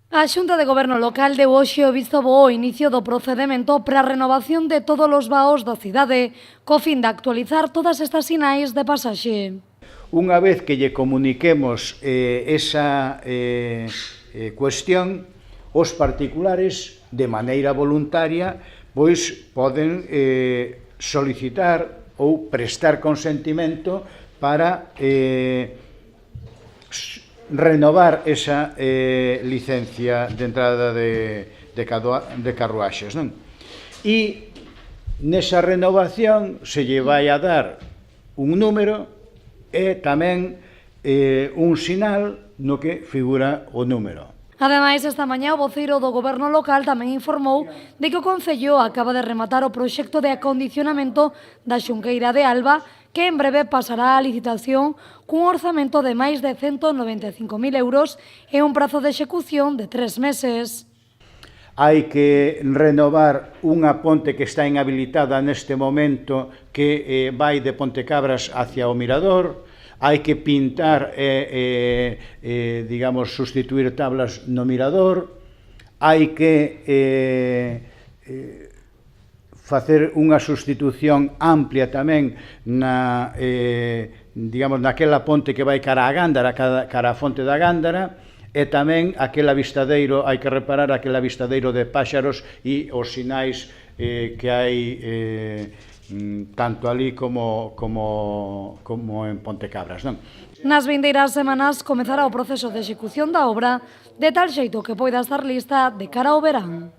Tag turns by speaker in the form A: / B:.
A: A Xunta de Goberno local deu hoxe o visto bo ao inicio do procedemento para a renovación de todos os vaos da cidade, co fin de actualizar todas estas sinais de pasaxe.
B: Unha vez que lle comuniquemos esa cuestión, os particulares, de maneira voluntaria, pois poden solicitar ou prestar consentimento para renovar esa licencia de entrada de carruaxes, non? E nesa renovación se lle vai a dar un número e tamén un sinal no que figura o número.
A: Ademais, esta mañá o voceiro do Goberno local tamén informou de que o Concello acaba de rematar o proxecto de acondicionamento da Xunqueira de Alba, que en breve pasará a licitación cun orzamento de máis de 195.000 euros e un prazo de execución de 3 meses.
B: Hai que renovar unha ponte que está inhabilitada neste momento que vai de Pontecabras hacia o Mirador. Hai que pintar digamos, sustituir tablas no Mirador. Hai que facer unha sustitución amplia tamén digamos, naquela ponte que vai cara a Gándara, cara a fonte da Gándara, e tamén aquel avistadeiro, hai que reparar aquel avistadeiro de páxaros e os sinais que hai tanto ali como en Pontecabras, non?
A: Nas vindeiras semanas comezará o proceso de execución da obra, de tal xeito que poida estar lista de cara ao verán.